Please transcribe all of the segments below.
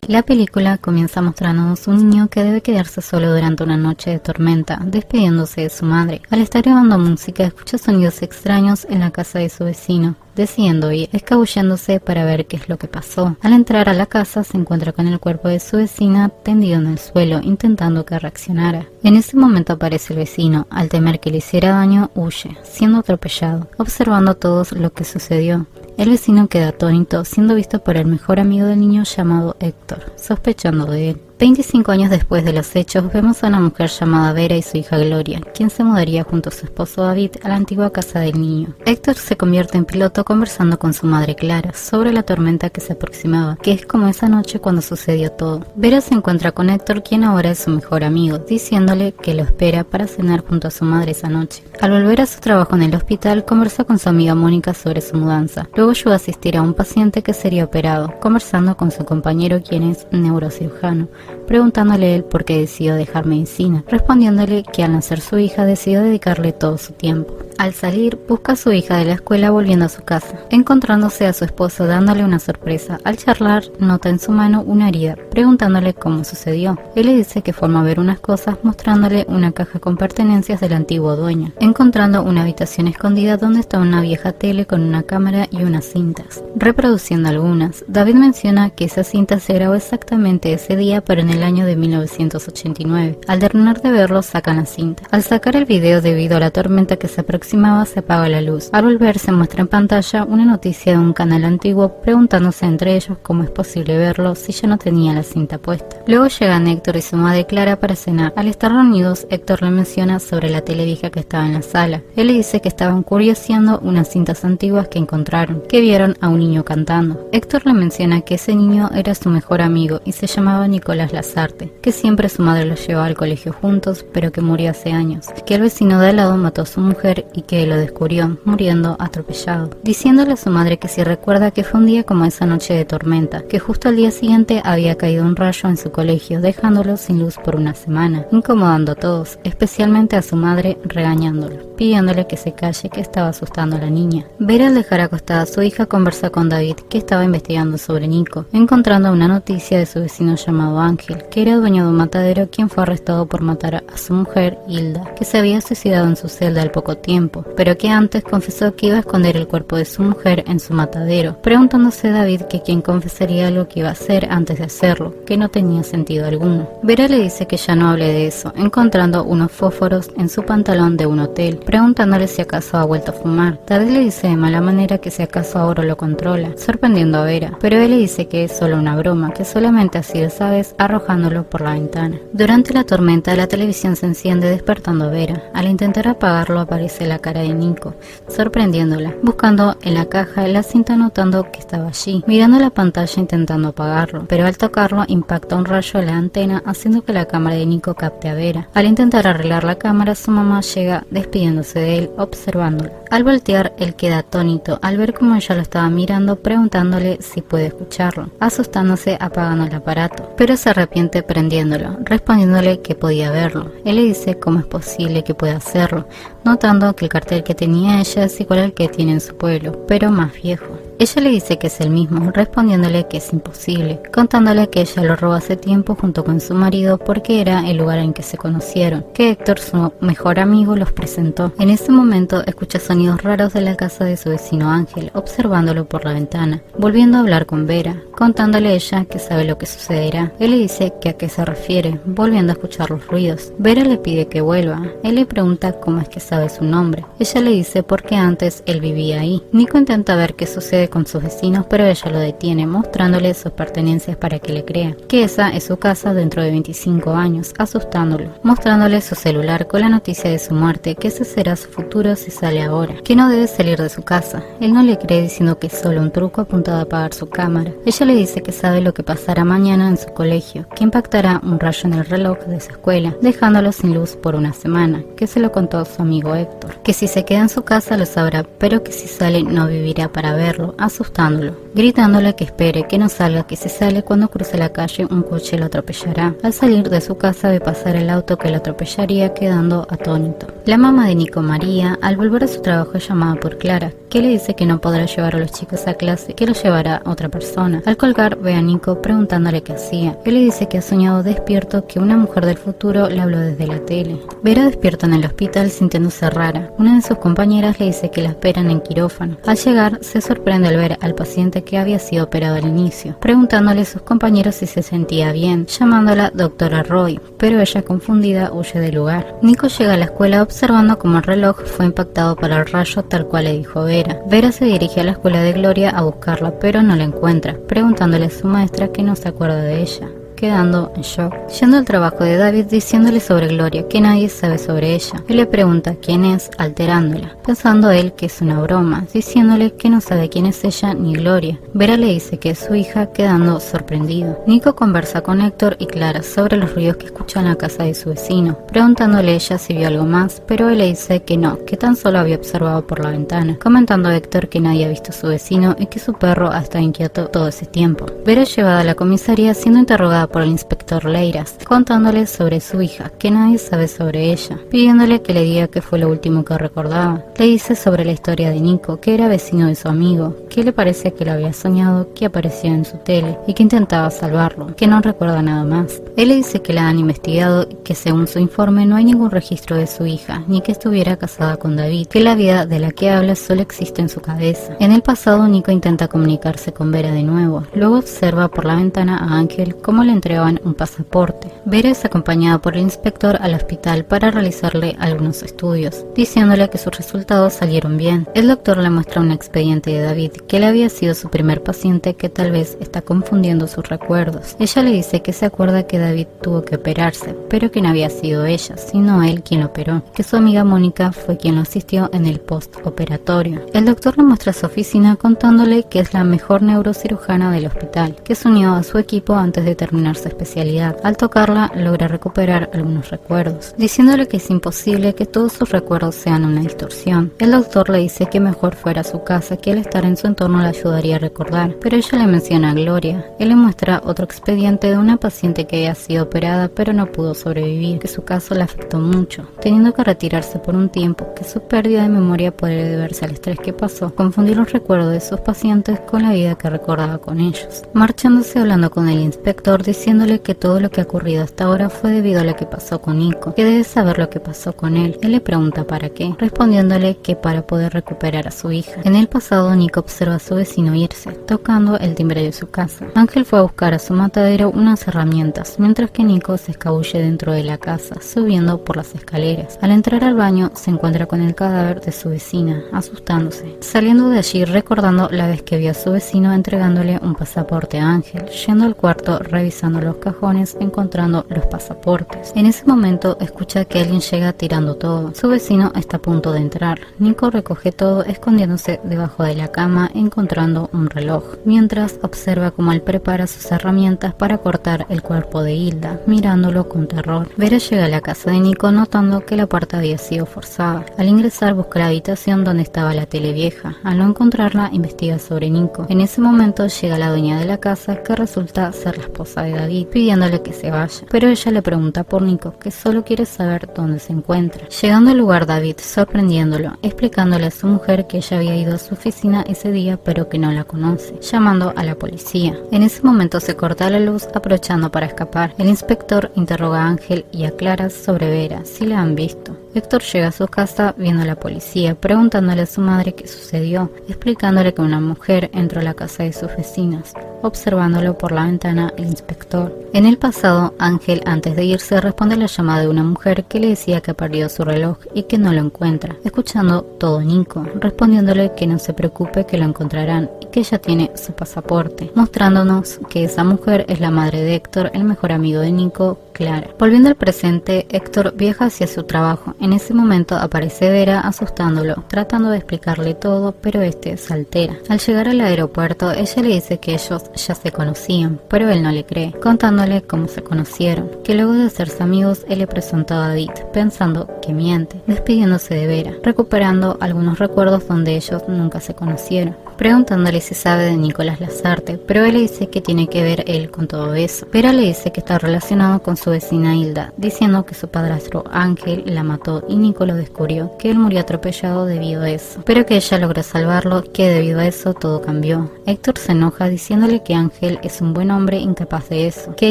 La película comienza mostrándonos un niño que debe quedarse solo durante una noche de tormenta, despidiéndose de su madre. Al estar grabando música, escucha sonidos extraños en la casa de su vecino, decidiendo ir, escabulléndose para ver qué es lo que pasó. Al entrar a la casa, se encuentra con el cuerpo de su vecina tendido en el suelo, intentando que reaccionara. En ese momento aparece el vecino. Al temer que le hiciera daño, huye, siendo atropellado. Observando todo lo que sucedió, el vecino queda atónito, siendo visto por el mejor amigo del niño llamado Héctor, sospechando de él. 25 años después de los hechos, vemos a una mujer llamada Vera y su hija Gloria, quien se mudaría junto a su esposo David a la antigua casa del niño. Héctor se convierte en piloto conversando con su madre Clara sobre la tormenta que se aproximaba, que es como esa noche cuando sucedió todo. Vera se encuentra con Héctor, quien ahora es su mejor amigo, diciéndole que lo espera para cenar junto a su madre esa noche. Al volver a su trabajo en el hospital, conversa con su amiga Mónica sobre su mudanza. Luego ayuda a asistir a un paciente que sería operado, conversando con su compañero, quien es neurocirujano, preguntándole él por qué decidió dejar medicina, respondiéndole que al nacer su hija decidió dedicarle todo su tiempo. Al salir, busca a su hija de la escuela volviendo a su casa, encontrándose a su esposo dándole una sorpresa. Al charlar, nota en su mano una herida, preguntándole cómo sucedió. Él le dice que forma ver unas cosas, mostrándole una caja con pertenencias del antiguo dueño, encontrando una habitación escondida donde está una vieja tele con una cámara y unas cintas, reproduciendo algunas. David menciona que esa cinta se grabó exactamente ese día, pero en el año de 1989. Al terminar de verlo, sacan la cinta. Al sacar el video, debido a la tormenta que se aproximaba, se apaga la luz. Al volver, se muestra en pantalla una noticia de un canal antiguo, preguntándose entre ellos cómo es posible verlo si ya no tenía la cinta puesta. Luego llegan Héctor y su madre Clara para cenar. Al estar reunidos, Héctor le menciona sobre la tele vieja que estaba en la sala. Él le dice que estaban curioseando unas cintas antiguas que encontraron, que vieron a un niño cantando. Héctor le menciona que ese niño era su mejor amigo y se llamaba Nicolás Lazarte, que siempre su madre los llevaba al colegio juntos, pero que murió hace años, que el vecino de al lado mató a su mujer y que lo descubrió, muriendo atropellado, diciéndole a su madre que si recuerda que fue un día como esa noche de tormenta, que justo al día siguiente había caído un rayo en su colegio, dejándolo sin luz por una semana, incomodando a todos, especialmente a su madre, regañándolo, pidiéndole que se calle, que estaba asustando a la niña. Vera, al dejar acostada a su hija, conversa con David, que estaba investigando sobre Nico, encontrando una noticia de su vecino llamado Ángel, que era dueño de un matadero, quien fue arrestado por matar a su mujer, Hilda, que se había suicidado en su celda al poco tiempo, pero que antes confesó que iba a esconder el cuerpo de su mujer en su matadero, preguntándose David que quién confesaría lo que iba a hacer antes de hacerlo, que no tenía sentido alguno. Vera le dice que ya no hable de eso, encontrando unos fósforos en su pantalón de un hotel, preguntándole si acaso ha vuelto a fumar. David le dice de mala manera que si acaso ahora lo controla, sorprendiendo a Vera, pero él le dice que es solo una broma, que solamente ha sido esa vez, arrojándolo por la ventana. Durante la tormenta, la televisión se enciende, despertando a Vera. Al intentar apagarlo, aparece la cara de Nico, sorprendiéndola, buscando en la caja la cinta, notando que estaba allí, mirando la pantalla intentando apagarlo, pero al tocarlo impacta un rayo a la antena, haciendo que la cámara de Nico capte a Vera. Al intentar arreglar la cámara, su mamá llega despidiéndose de él, observándolo. Al voltear, él queda atónito al ver cómo ella lo estaba mirando, preguntándole si puede escucharlo, asustándose apagando el aparato, pero se arrepiente prendiéndolo, respondiéndole que podía verlo. Él le dice cómo es posible que pueda hacerlo, notando que el cartel que tenía ella es igual al que tiene en su pueblo, pero más viejo. Ella le dice que es el mismo, respondiéndole que es imposible, contándole que ella lo robó hace tiempo junto con su marido porque era el lugar en que se conocieron, que Héctor, su mejor amigo, los presentó. En ese momento escucha sonidos raros de la casa de su vecino Ángel, observándolo por la ventana, volviendo a hablar con Vera, contándole a ella que sabe lo que sucederá. Él le dice que a qué se refiere, volviendo a escuchar los ruidos. Vera le pide que vuelva. Él le pregunta cómo es que sabe su nombre. Ella le dice porque antes él vivía ahí. Nico intenta ver qué sucede con sus vecinos, pero ella lo detiene, mostrándole sus pertenencias para que le crea que esa es su casa dentro de 25 años, asustándolo, mostrándole su celular con la noticia de su muerte, que ese será su futuro si sale ahora, que no debe salir de su casa. Él no le cree, diciendo que es solo un truco apuntado a apagar su cámara. Ella le dice que sabe lo que pasará mañana en su colegio, que impactará un rayo en el reloj de su escuela, dejándolo sin luz por una semana, que se lo contó a su amigo Héctor, que si se queda en su casa lo sabrá, pero que si sale no vivirá para verlo, asustándolo, gritándole que espere, que no salga, que si sale cuando cruce la calle un coche lo atropellará. Al salir de su casa ve pasar el auto que lo atropellaría, quedando atónito. La mamá de Nico, María, al volver a su trabajo es llamada por Clara, que le dice que no podrá llevar a los chicos a clase, que los llevará otra persona. Al colgar ve a Nico preguntándole qué hacía. Él le dice que ha soñado despierto que una mujer del futuro le habló desde la tele. Vera despierta en el hospital sintiéndose rara. Una de sus compañeras le dice que la esperan en quirófano. Al llegar se sorprende al ver al paciente que había sido operado al inicio, preguntándole a sus compañeros si se sentía bien, llamándola doctora Roy, pero ella confundida huye del lugar. Nico llega a la escuela observando cómo el reloj fue impactado por el rayo tal cual le dijo Vera. Vera se dirige a la escuela de Gloria a buscarla, pero no la encuentra, preguntándole a su maestra que no se acuerda de ella, quedando en shock. Yendo al trabajo de David diciéndole sobre Gloria, que nadie sabe sobre ella. Él le pregunta quién es, alterándola, pensando él que es una broma, diciéndole que no sabe quién es ella ni Gloria. Vera le dice que es su hija, quedando sorprendido. Nico conversa con Héctor y Clara sobre los ruidos que escucha en la casa de su vecino, preguntándole ella si vio algo más, pero él le dice que no, que tan solo había observado por la ventana, comentando a Héctor que nadie ha visto a su vecino y que su perro ha estado inquieto todo ese tiempo. Vera es llevada a la comisaría siendo interrogada por el inspector Leiras, contándole sobre su hija, que nadie sabe sobre ella, pidiéndole que le diga qué fue lo último que recordaba. Le dice sobre la historia de Nico, que era vecino de su amigo, que le parece que lo había soñado, que aparecía en su tele y que intentaba salvarlo, que no recuerda nada más. Él le dice que la han investigado y que según su informe no hay ningún registro de su hija, ni que estuviera casada con David, que la vida de la que habla solo existe en su cabeza. En el pasado Nico intenta comunicarse con Vera de nuevo, luego observa por la ventana a Ángel cómo le entregaban un pasaporte. Vera es acompañada por el inspector al hospital para realizarle algunos estudios, diciéndole que sus resultados salieron bien. El doctor le muestra un expediente de David, que él había sido su primer paciente, que tal vez está confundiendo sus recuerdos. Ella le dice que se acuerda que David tuvo que operarse, pero que no había sido ella, sino él quien lo operó, que su amiga Mónica fue quien lo asistió en el postoperatorio. El doctor le muestra su oficina contándole que es la mejor neurocirujana del hospital, que se unió a su equipo antes de terminar su especialidad. Al tocarla logra recuperar algunos recuerdos, diciéndole que es imposible que todos sus recuerdos sean una distorsión. El doctor le dice que mejor fuera a su casa, que al estar en su entorno le ayudaría a recordar, pero ella le menciona a Gloria. Él le muestra otro expediente de una paciente que había sido operada pero no pudo sobrevivir, que su caso le afectó mucho, teniendo que retirarse por un tiempo, que su pérdida de memoria puede deberse al estrés que pasó, confundir los recuerdos de sus pacientes con la vida que recordaba con ellos, marchándose hablando con el inspector diciéndole que todo lo que ha ocurrido hasta ahora fue debido a lo que pasó con Nico, que debe saber lo que pasó con él. Él le pregunta para qué, respondiéndole que para poder recuperar a su hija. En el pasado Nico observa a su vecino irse, tocando el timbre de su casa. Ángel fue a buscar a su matadero unas herramientas, mientras que Nico se escabulle dentro de la casa, subiendo por las escaleras. Al entrar al baño se encuentra con el cadáver de su vecina, asustándose, saliendo de allí recordando la vez que vio a su vecino entregándole un pasaporte a Ángel, yendo al cuarto revisando los cajones encontrando los pasaportes. En ese momento escucha que alguien llega tirando todo. Su vecino está a punto de entrar. Nico recoge todo escondiéndose debajo de la cama encontrando un reloj, mientras observa cómo él prepara sus herramientas para cortar el cuerpo de Hilda, mirándolo con terror. Vera llega a la casa de Nico notando que la puerta había sido forzada. Al ingresar busca la habitación donde estaba la tele vieja. Al no encontrarla investiga sobre Nico. En ese momento llega la dueña de la casa, que resulta ser la esposa de David, pidiéndole que se vaya, pero ella le pregunta por Nico, que solo quiere saber dónde se encuentra. Llegando al lugar David, sorprendiéndolo, explicándole a su mujer que ella había ido a su oficina ese día pero que no la conoce, llamando a la policía. En ese momento se corta la luz, aprovechando para escapar. El inspector interroga a Ángel y a Clara sobre Vera, si la han visto. Héctor llega a su casa viendo a la policía, preguntándole a su madre qué sucedió, explicándole que una mujer entró a la casa de sus vecinos. Observándolo por la ventana el inspector. En el pasado, Ángel antes de irse responde a la llamada de una mujer que le decía que ha perdido su reloj y que no lo encuentra, escuchando todo Nico, respondiéndole que no se preocupe, que lo encontrarán y que ella tiene su pasaporte, mostrándonos que esa mujer es la madre de Héctor, el mejor amigo de Nico, Clara. Volviendo al presente, Héctor viaja hacia su trabajo. En ese momento aparece Vera asustándolo, tratando de explicarle todo, pero este se altera. Al llegar al aeropuerto, ella le dice que ellos ya se conocían, pero él no le cree, contándole cómo se conocieron, que luego de hacerse amigos él le presentó a David, pensando que miente, despidiéndose de Vera, recuperando algunos recuerdos donde ellos nunca se conocieron. preguntándole si sabe de Nicolás Lasarte, pero él le dice que tiene que ver él con todo eso. Vera le dice que está relacionado con su vecina Hilda, diciendo que su padrastro Ángel la mató y Nico lo descubrió, que él murió atropellado debido a eso, pero que ella logró salvarlo, que debido a eso todo cambió. Héctor se enoja diciéndole que Ángel es un buen hombre incapaz de eso, que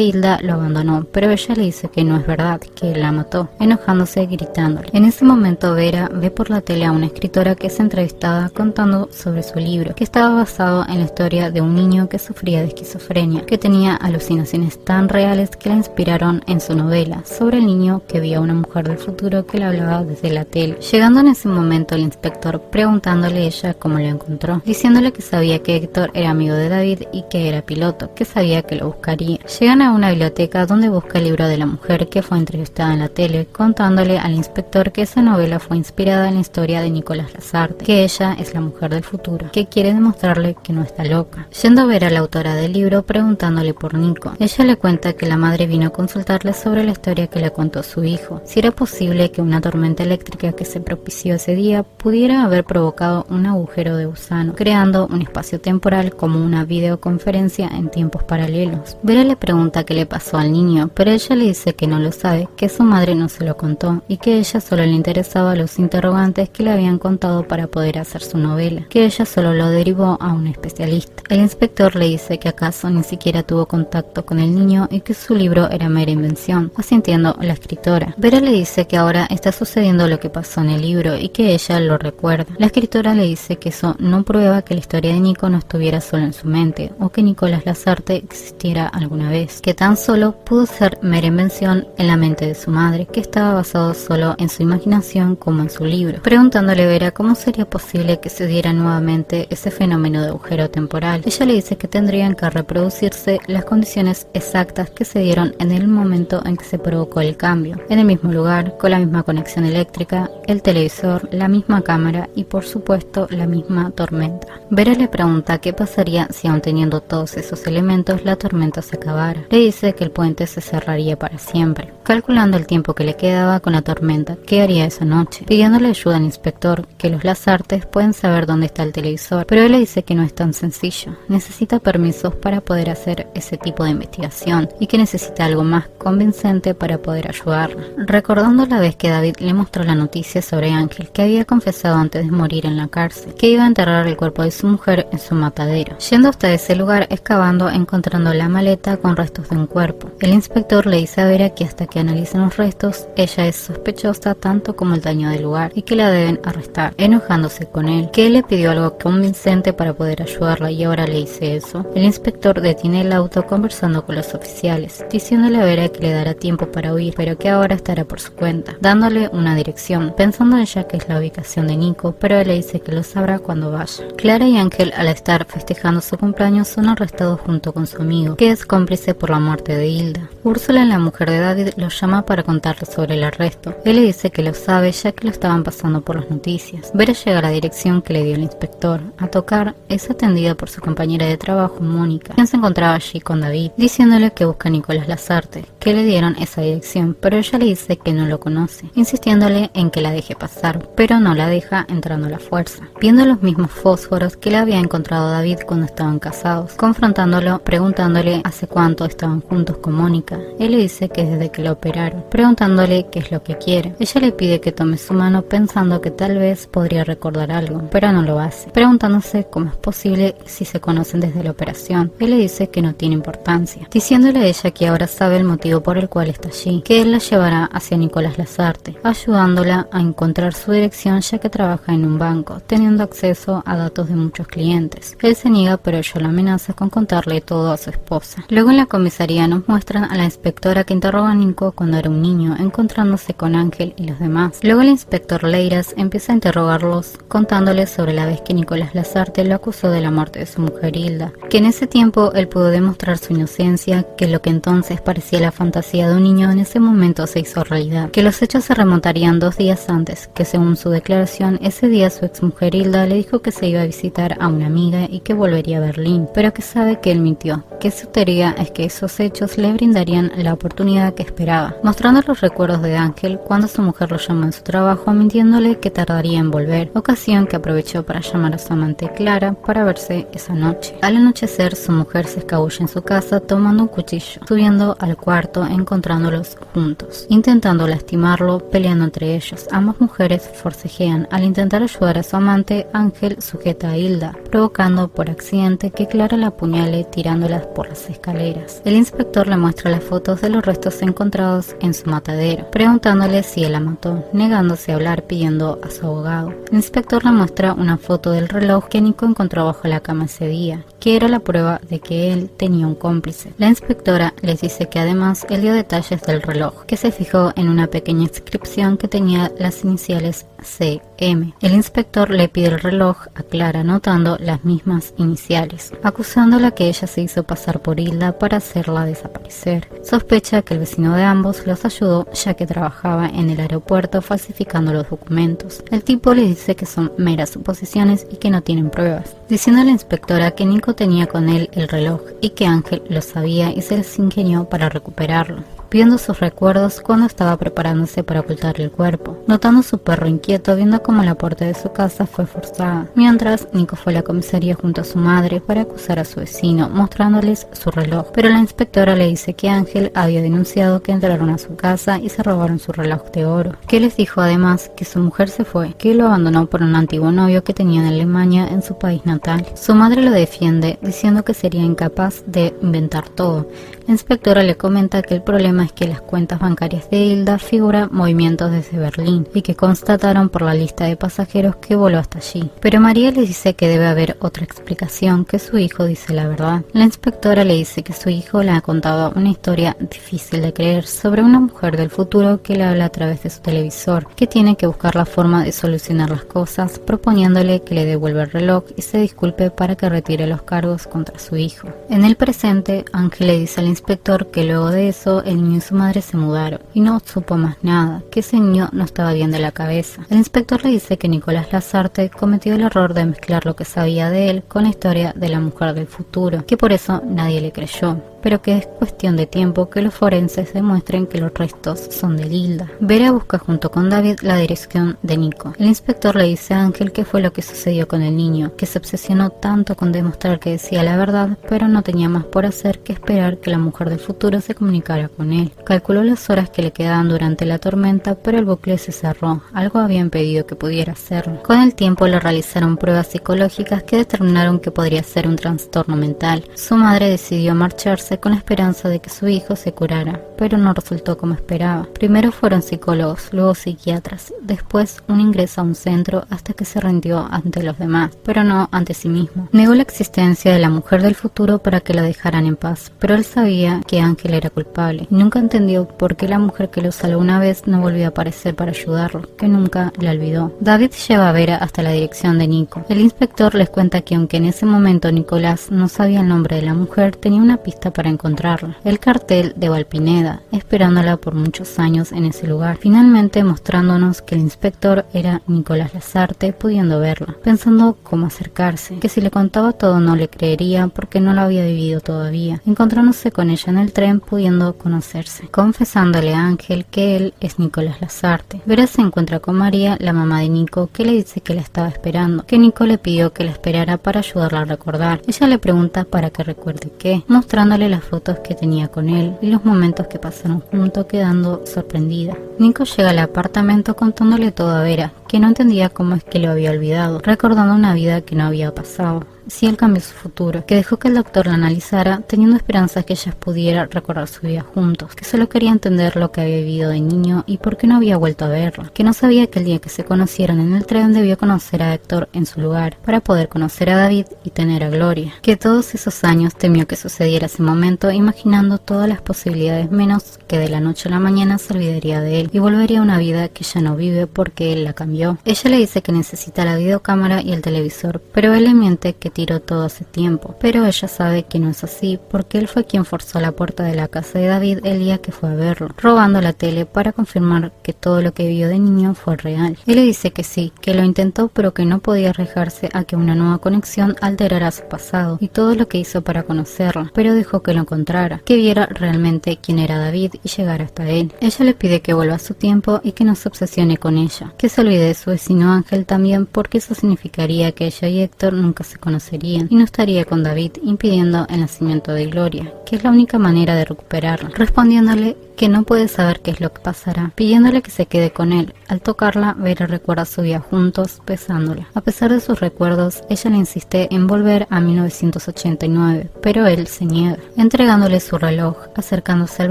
Hilda lo abandonó, pero ella le dice que no es verdad, que él la mató, enojándose y gritándole. En ese momento Vera ve por la tele a una escritora que es entrevistada contando sobre su libro, que estaba basado en la historia de un niño que sufría de esquizofrenia, que tenía alucinaciones tan reales que la inspiraron en su novela, sobre el niño que vio a una mujer del futuro que le hablaba desde la tele. Llegando en ese momento el inspector preguntándole a ella cómo lo encontró, diciéndole que sabía que Héctor era amigo de David y que era piloto, que sabía que lo buscaría. Llegan a una biblioteca donde busca el libro de la mujer que fue entrevistada en la tele, contándole al inspector que esa novela fue inspirada en la historia de Nicolás Lasarte, que ella es la mujer del futuro, que quiere demostrarle que no está loca. Yendo a ver a la autora del libro preguntándole por Nico, ella le cuenta que la madre vino a consultarle sobre la historia que le contó su hijo, si era posible que una tormenta eléctrica que se propició ese día pudiera haber provocado un agujero de gusano, creando un espacio temporal como una videoconferencia en tiempos paralelos. Vera le pregunta qué le pasó al niño, pero ella le dice que no lo sabe, que su madre no se lo contó y que a ella solo le interesaba los interrogantes que le habían contado para poder hacer su novela, que ella solo lo derivó a un especialista. El inspector le dice que acaso ni siquiera tuvo contacto con el niño y que su libro era mera invención, asintiendo la escritora. Vera le dice que ahora está sucediendo lo que pasó en el libro y que ella lo recuerda. La escritora le dice que eso no prueba que la historia de Nico no estuviera solo en su mente o que Nicolás Lasarte existiera alguna vez, que tan solo pudo ser mera invención en la mente de su madre, que estaba basado solo en su imaginación como en su libro, preguntándole a Vera cómo sería posible que se diera nuevamente ese fenómeno de agujero temporal. Ella le dice que tendrían que reproducirse las condiciones exactas que se dieron en el momento en que se provocó el cambio, en el mismo lugar, con la misma conexión eléctrica, el televisor, la misma cámara y por supuesto la misma tormenta. Vera le pregunta qué pasaría si aun teniendo todos esos elementos la tormenta se acabara. Le dice que el puente se cerraría para siempre. Calculando el tiempo que le quedaba con la tormenta, ¿qué haría esa noche? Pidiéndole ayuda al inspector, que los Lasartes pueden saber dónde está el televisor, pero él le dice que no es tan sencillo. Necesita permisos para poder hacer ese tipo de investigación y que necesita algo más convincente para poder ayudarla. Recordando la vez que David le mostró la noticia sobre Ángel, que había confesado antes de morir en la cárcel, que iba a enterrar el cuerpo de su mujer en su matadero. Yendo hasta ese lugar, excavando, encontrando la maleta con restos de un cuerpo. El inspector le dice a Vera que hasta que analicen los restos, ella es sospechosa tanto como el daño del lugar y que la deben arrestar, enojándose con él, que él le pidió algo convincente para poder ayudarla y ahora le dice eso. El inspector detiene el auto conversando con los oficiales, diciéndole a Vera que le dará tiempo para huir, pero que ahora estará por su cuenta, dándole una dirección, pensando ella que es la ubicación de Nico, pero él le dice que lo sabrá cuando vaya. Clara y Ángel, al estar festejando su cumpleaños, son arrestados junto con su amigo, que es cómplice por la muerte de Hilda. Úrsula, la mujer de David, los llama para contarle sobre el arresto. Él le dice que lo sabe ya que lo estaban pasando por las noticias. Vera llega a la dirección que le dio el inspector. A tocar, es atendida por su compañera de trabajo, Mónica, quien se encontraba allí con David, diciéndole que busca a Nicolás Lasarte, que le dieron esa dirección, pero ella le dice que no lo conoce, insistiéndole en que la deje pasar, pero no la deja entrando a la fuerza. Viendo los mismos fósforos que le había encontrado David cuando estaban casados, confrontándolo, preguntándole hace cuánto estaban juntos con Mónica. Él le dice que desde que lo operaron, preguntándole qué es lo que quiere. Ella le pide que tome su mano pensando que tal vez podría recordar algo, pero no lo hace, preguntándose cómo es posible si se conocen desde la operación. Él le dice que no tiene importancia, diciéndole a ella que ahora sabe el motivo por el cual está allí, que él la llevará hacia Nicolás Lasarte, ayudándola a encontrar su dirección ya que trabaja en un banco, teniendo acceso a datos de muchos clientes. Él se niega, pero ella lo amenaza con contarle todo a su esposa. Luego en la comisaría nos muestran a la inspectora que interroga a Nico cuando era un niño, encontrándose con Ángel y los demás. Luego el inspector Leiras empieza a interrogarlos, contándoles sobre la vez que Nicolás Lasarte lo acusó de la muerte de su mujer Hilda, que en ese tiempo él pudo demostrar su inocencia, que lo que entonces parecía la fantasía de un niño en ese momento se hizo realidad, que los hechos se remontarían 2 días antes, que según su declaración ese día su exmujer Hilda le dijo que se iba a visitar a una amiga y que volvería a Berlín, pero que sabe que él mintió, que su teoría es que esos hechos le brindarían serían la oportunidad que esperaba, mostrando los recuerdos de Ángel cuando su mujer lo llamó en su trabajo mintiéndole que tardaría en volver, ocasión que aprovechó para llamar a su amante Clara para verse esa noche. Al anochecer, su mujer se escabulle en su casa tomando un cuchillo, subiendo al cuarto encontrándolos juntos, intentando lastimarlo, peleando entre ellos. Ambas mujeres forcejean. Al intentar ayudar a su amante, Ángel sujeta a Hilda, provocando por accidente que Clara la apuñale tirándolas por las escaleras. El inspector le muestra las fotos de los restos encontrados en su matadero, preguntándole si él la mató, negándose a hablar pidiendo a su abogado. El inspector le muestra una foto del reloj que Nico encontró bajo la cama ese día, que era la prueba de que él tenía un cómplice. La inspectora les dice que además él dio detalles del reloj, que se fijó en una pequeña inscripción que tenía las iniciales CM. El inspector le pide el reloj a Clara anotando las mismas iniciales, acusándola que ella se hizo pasar por Hilda para hacerla desaparecer. Sospecha que el vecino de ambos los ayudó ya que trabajaba en el aeropuerto falsificando los documentos. El tipo le dice que son meras suposiciones y que no tienen pruebas, diciendo a la inspectora que Nico tenía con él el reloj y que Ángel lo sabía y se les ingenió para recuperarlo, viendo sus recuerdos cuando estaba preparándose para ocultar el cuerpo, notando su perro inquieto viendo cómo la puerta de su casa fue forzada, mientras Nico fue a la comisaría junto a su madre para acusar a su vecino, mostrándoles su reloj, pero la inspectora le dice que Ángel había denunciado que entraron a su casa y se robaron su reloj de oro, que les dijo además que su mujer se fue, que lo abandonó por un antiguo novio que tenía en Alemania en su país natal. Su madre lo defiende, diciendo que sería incapaz de inventar todo. La inspectora le comenta que el problema es que las cuentas bancarias de Hilda figuran movimientos desde Berlín y que constataron por la lista de pasajeros que voló hasta allí. Pero María le dice que debe haber otra explicación, que su hijo dice la verdad. La inspectora le dice que su hijo le ha contado una historia difícil de creer sobre una mujer del futuro que le habla a través de su televisor, que tiene que buscar la forma de solucionar las cosas, proponiéndole que le devuelva el reloj y se disculpe para que retire los cargos contra su hijo. En el presente, Ángel le dice al inspector que luego de eso el niño y su madre se mudaron y no supo más nada, que ese niño no estaba bien de la cabeza. El inspector le dice que Nicolás Lasarte cometió el error de mezclar lo que sabía de él con la historia de la mujer del futuro, que por eso nadie le creyó, pero que es cuestión de tiempo que los forenses demuestren que los restos son de Hilda. Vera busca junto con David la dirección de Nico. El inspector le dice a Ángel qué fue lo que sucedió con el niño, que se obsesionó tanto con demostrar que decía la verdad, pero no tenía más por hacer que esperar que la mujer del futuro se comunicara con él. Calculó las horas que le quedaban durante la tormenta, pero el bucle se cerró. Algo había impedido que pudiera hacerlo. Con el tiempo le realizaron pruebas psicológicas que determinaron que podría ser un trastorno mental. Su madre decidió marcharse con la esperanza de que su hijo se curara, pero no resultó como esperaba. Primero fueron psicólogos, luego psiquiatras, después un ingreso a un centro hasta que se rindió ante los demás, pero no ante sí mismo. Negó la existencia de la mujer del futuro para que la dejaran en paz, pero él sabía que Ángel era culpable y nunca entendió por qué la mujer que lo salvó una vez no volvió a aparecer para ayudarlo, que nunca la olvidó. David lleva a Vera hasta la dirección de Nico. El inspector les cuenta que aunque en ese momento Nicolás no sabía el nombre de la mujer, tenía una pista para encontrarla: el cartel de Valpineda, esperándola por muchos años en ese lugar, finalmente mostrándonos que el inspector era Nicolás Lasarte, pudiendo verla, pensando cómo acercarse, que si le contaba todo no le creería porque no lo había vivido todavía, encontrándose con ella en el tren, pudiendo conocerse, confesándole a Ángel que él es Nicolás Lasarte. Vera se encuentra con María, la mamá de Nico, que le dice que la estaba esperando, que Nico le pidió que la esperara para ayudarla a recordar. Ella le pregunta para que recuerde qué, mostrándole las fotos que tenía con él y los momentos que pasaron juntos, quedando sorprendida. Nico llega al apartamento contándole todo a Vera, que no entendía cómo es que lo había olvidado, recordando una vida que no había pasado. Sí, él cambió su futuro, que dejó que el doctor la analizara, teniendo esperanzas que ellas pudieran recordar su vida juntos, que solo quería entender lo que había vivido de niño y por qué no había vuelto a verla, que no sabía que el día que se conocieran en el tren debió conocer a Héctor en su lugar, para poder conocer a David y tener a Gloria, que todos esos años temió que sucediera ese momento, imaginando todas las posibilidades menos que de la noche a la mañana se olvidaría de él y volvería a una vida que ya no vive porque él la cambió. vio. Ella le dice que necesita la videocámara y el televisor, pero él le miente que tiró todo hace tiempo. Pero ella sabe que no es así, porque él fue quien forzó la puerta de la casa de David el día que fue a verlo, robando la tele para confirmar que todo lo que vio de niño fue real. Él le dice que sí, que lo intentó, pero que no podía arriesgarse a que una nueva conexión alterara su pasado y todo lo que hizo para conocerla, pero dejó que lo encontrara, que viera realmente quién era David y llegara hasta él. Ella le pide que vuelva a su tiempo y que no se obsesione con ella, que se olvide de su vecino Ángel también, porque eso significaría que ella y Héctor nunca se conocerían y no estaría con David, impidiendo el nacimiento de Gloria, que es la única manera de recuperarla, respondiéndole que no puede saber qué es lo que pasará, pidiéndole que se quede con él. Al tocarla, Vera recuerda su vida juntos, besándola. A pesar de sus recuerdos, ella le insiste en volver a 1989, pero él se niega, entregándole su reloj, acercándose al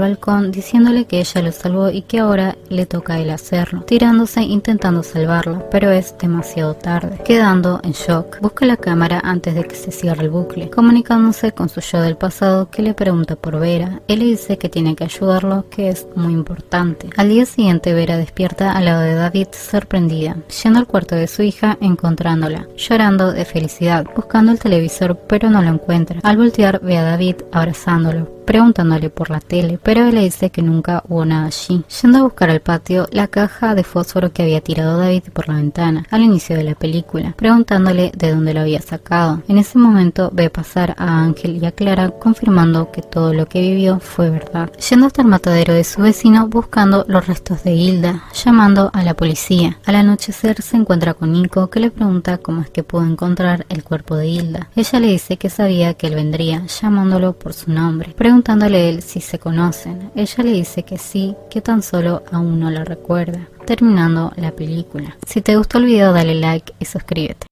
balcón, diciéndole que ella lo salvó y que ahora le toca a él hacerlo, tirándose intentando salvarla, pero es demasiado tarde. Quedando en shock, busca la cámara antes de que se cierre el bucle, comunicándose con su yo del pasado que le pregunta por Vera. Él le dice que tiene que ayudarlo, que es muy importante. Al día siguiente, Vera despierta al lado de David sorprendida, yendo al cuarto de su hija, encontrándola, llorando de felicidad, buscando el televisor pero no lo encuentra. Al voltear, ve a David abrazándolo, preguntándole por la tele, pero él le dice que nunca hubo nada allí. Yendo a buscar al patio la caja de fósforo que había tirado David por la ventana al inicio de la película, preguntándole de dónde lo había sacado. En ese momento ve pasar a Ángel y a Clara, confirmando que todo lo que vivió fue verdad. Yendo hasta el matadero de su vecino buscando los restos de Hilda, llamando a la policía. Al anochecer se encuentra con Nico, que le pregunta cómo es que pudo encontrar el cuerpo de Hilda. Ella le dice que sabía que él vendría, llamándolo por su nombre, preguntándole a él si se conocen. Ella le dice que sí, que tan solo aún no la recuerda, terminando la película. Si te gustó el video, dale like y suscríbete.